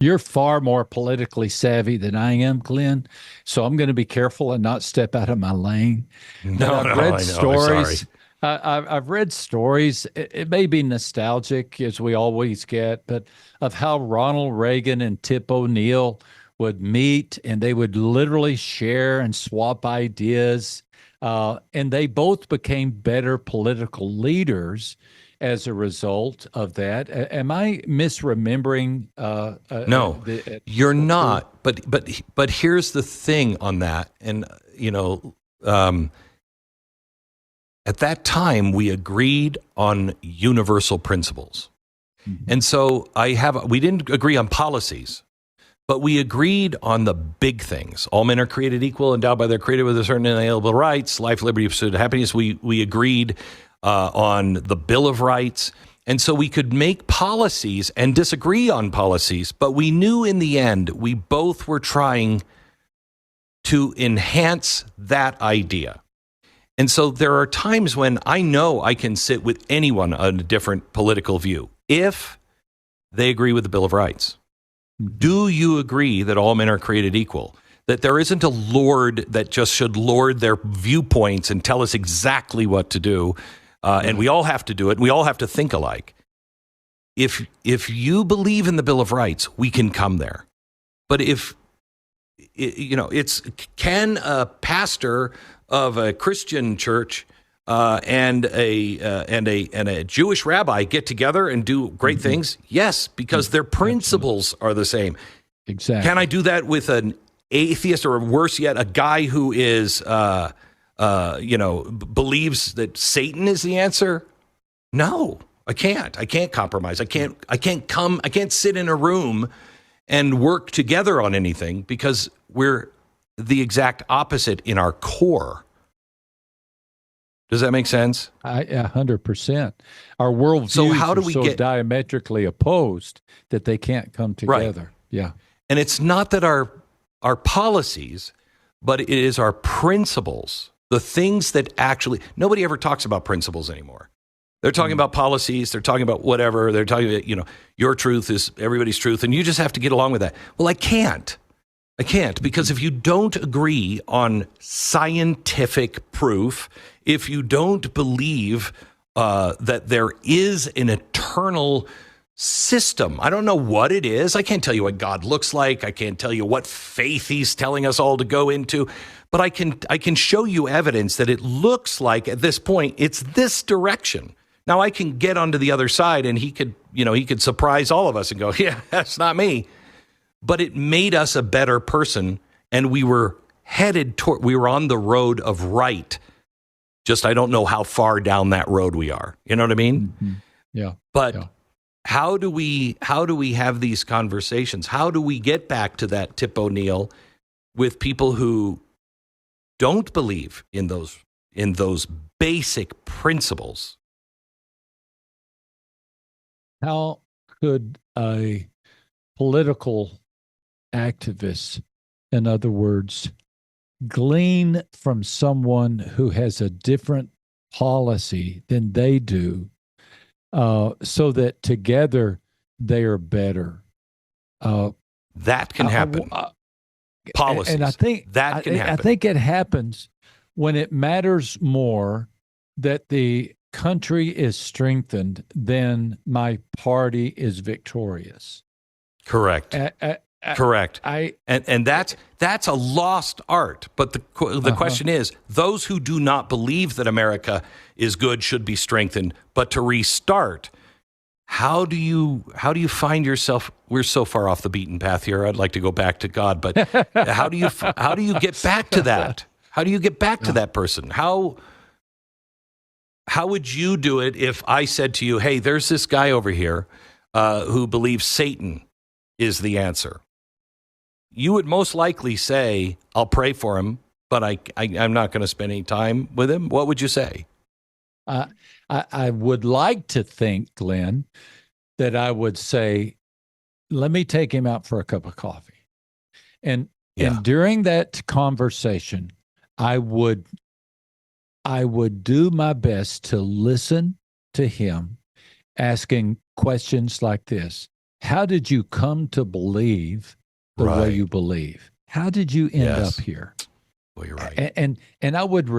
You're far more politically savvy than I am, Glenn. So I'm going to be careful and not step out of my lane. But No, I've no, read I know. I'm sorry. stories. I've read stories. It may be nostalgic, as we always get, but of how Ronald Reagan and Tip O'Neill would meet and they would literally share and swap ideas. And they both became better political leaders as a result of that. Am I misremembering No, the you're truth? not. But here's the thing on that, and um, at that time we agreed on universal principles, Mhm. and so we didn't agree on policies. But we agreed on the big things. All men are created equal, endowed by their creator with a certain inalienable rights, life, liberty, pursuit, and happiness. We agreed on the Bill of Rights. And so we could make policies and disagree on policies, but we knew in the end we both were trying to enhance that idea. And so there are times when I know I can sit with anyone on a different political view if they agree with the Bill of Rights. Do you agree that all men are created equal? That there isn't a Lord that just should lord their viewpoints and tell us exactly what to do, and we all have to do it. We all have to think alike. If you believe in the Bill of Rights, we can come there. But if it's can a pastor of a Christian church and a Jewish rabbi get together and do great things? Yes, because their principles are the same. Exactly. Can I do that with an atheist, or worse yet, a guy who is believes that Satan is the answer? No, I can't. I can't compromise. I can't sit in a room and work together on anything because we're the exact opposite in our core. Does that make sense? 100%. Our worldviews So how do are we so get diametrically opposed that they can't come right? together. Yeah. And it's not that our policies, but it is our principles, the things that actually nobody ever talks about principles anymore. They're talking about policies. They're talking about whatever. They're talking about, your truth is everybody's truth, and you just have to get along with that. Well, I can't. Because if you don't agree on scientific proof, if you don't believe that there is an eternal system, I don't know what it is. I can't tell you what God looks like. I can't tell you what faith he's telling us all to go into. But I can show you evidence that it looks like at this point it's this direction. Now I can get onto the other side and he could surprise all of us and go, yeah, that's not me. But it made us a better person, and we were we were on the road of right. Just I don't know how far down that road we are. You know what I mean? Mm-hmm. Yeah. But yeah. how do we have these conversations? How do we get back to that Tip O'Neill with people who don't believe in those basic principles? How could a political activist, in other words, glean from someone who has a different policy than they do, so that together they are better? That can happen. Policies. And I think that can happen. I think it happens when it matters more that the country is strengthened than my party is victorious. Correct. Correct. And that's a lost art. But the question is, those who do not believe that America is good should be strengthened. But to restart, how do you find yourself? We're so far off the beaten path here. I'd like to go back to God, but how do you get back to that? How do you get back to that person? How would you do it if I said to you, "Hey, there's this guy over here who believes Satan is the answer"? You would most likely say, "I'll pray for him, but I'm not going to spend any time with him." What would you say? I would like to think, Glenn, that I would say, let me take him out for a cup of coffee. And during that conversation, I would do my best to listen to him, asking questions like this. how did you come to believe the way Right. you believe? How did you end up Yes. here? Well, you're right. And I would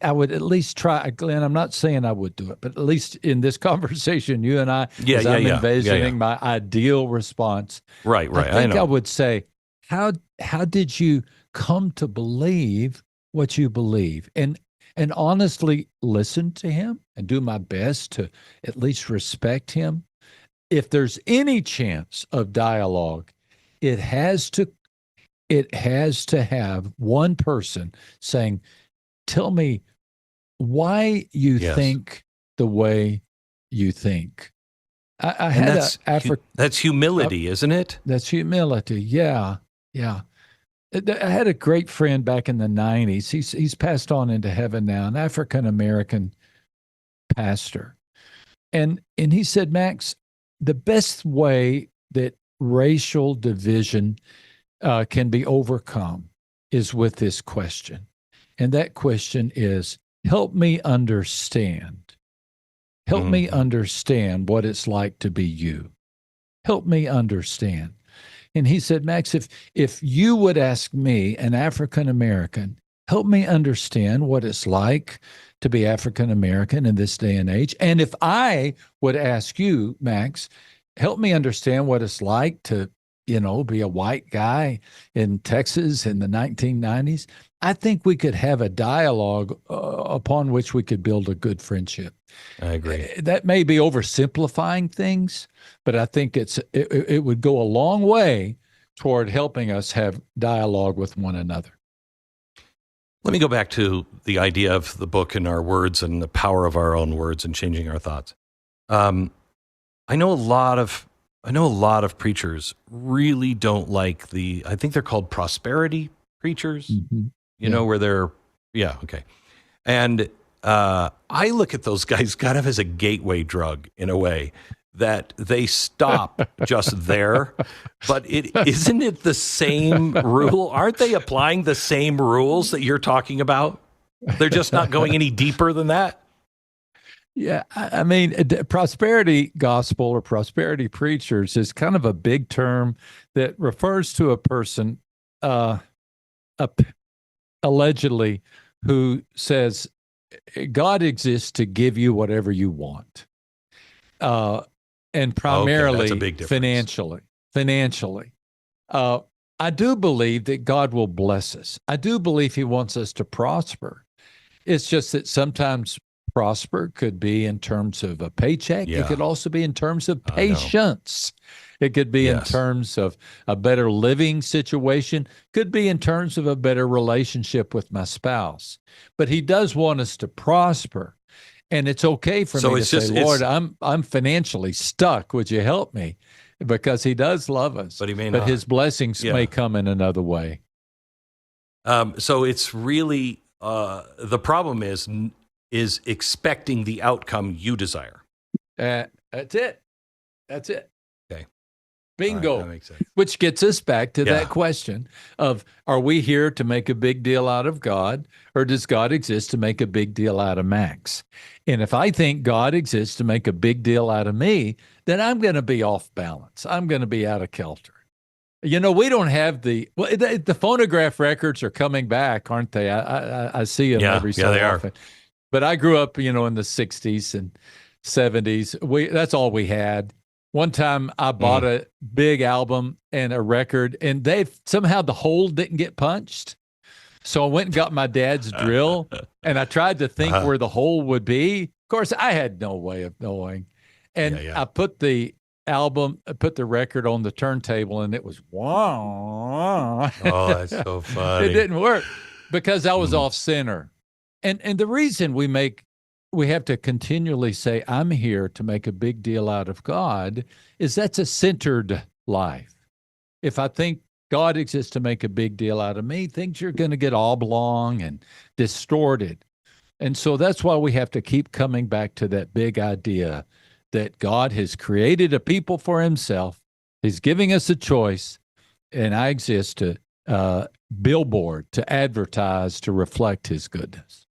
I would at least try, Glenn. I'm not saying I would do it, but at least in this conversation, you and I, Yeah, as yeah, I'm yeah. Yeah, envisioning yeah. my ideal response, Right, I right. I think I know. would say, how did you come to believe what you believe? And honestly listen to him and do my best to at least respect him. If there's any chance of dialogue, it has to it has to have one person saying, tell me why you Yes. think the way you think. I And had a African, that's humility, isn't it? that's humility. Yeah. Yeah. I had a great friend back in the 90s. He's passed on into heaven now, an African American pastor. And he said, Max, the best way that racial division can be overcome is with this question. And that question is, help me understand. Help me Mhm. understand what it's like to be you. Help me understand. And he said, Max, if you would ask me, an African American, help me understand what it's like to be African American in this day and age. And if I would ask you, Max, help me understand what it's like to, be a white guy in Texas in the 1990s, I think we could have a dialogue upon which we could build a good friendship. I agree. That may be oversimplifying things, but I think it would go a long way toward helping us have dialogue with one another. Let me go back to the idea of the book and our words and the power of our own words and changing our thoughts. Um, I know a lot of preachers really don't like I think they're called prosperity preachers, Mm-hmm. where they're, yeah, okay. And I look at those guys kind of as a gateway drug in a way that they stop just there. But isn't it the same rule? Aren't they applying the same rules that you're talking about? They're just not going any deeper than that. Yeah, I mean, prosperity gospel or prosperity preachers is kind of a big term that refers to a person, uh, allegedly, who says God exists to give you whatever you want, and Okay, that's a primarily big difference. financially. Financially, I do believe that God will bless us. I do believe He wants us to prosper. It's just that sometimes prosper could be in terms of a paycheck. Yeah. It could also be in terms of I know. patience. It could be in Yes. terms of a better living situation, could be in terms of a better relationship with my spouse. But He does want us to prosper. And it's okay for So me to it's say, just- Lord, it's- I'm financially stuck. Would you help me? Because He does love us. But He may But not. His blessings Yeah. may come in another way. So it's really the problem is expecting the outcome you desire. That's it. That's it. Okay. Bingo. All right, that makes sense. Which gets us back to Yeah. that question of, are we here to make a big deal out of God, or does God exist to make a big deal out of Max? And if I think God exists to make a big deal out of me, then I'm going to be off balance. I'm going to be out of kilter. We don't have the phonograph records are coming back, aren't they? I see them every so they often. But I grew up, in the 60s and 70s. That's all we had. One time I bought a big album and a record, and somehow the hole didn't get punched. So I went and got my dad's drill, and I tried to think where the hole would be. Of course, I had no way of knowing. And I put the record on the turntable, and it was wow. Oh, that's so funny. It didn't work because I was off center. And the reason we have to continually say, I'm here to make a big deal out of God, is that's a centered life. If I think God exists to make a big deal out of me, things are going to get oblong and distorted. And so that's why we have to keep coming back to that big idea that God has created a people for Himself. He's giving us a choice, and I exist to billboard, to advertise, to reflect His goodness.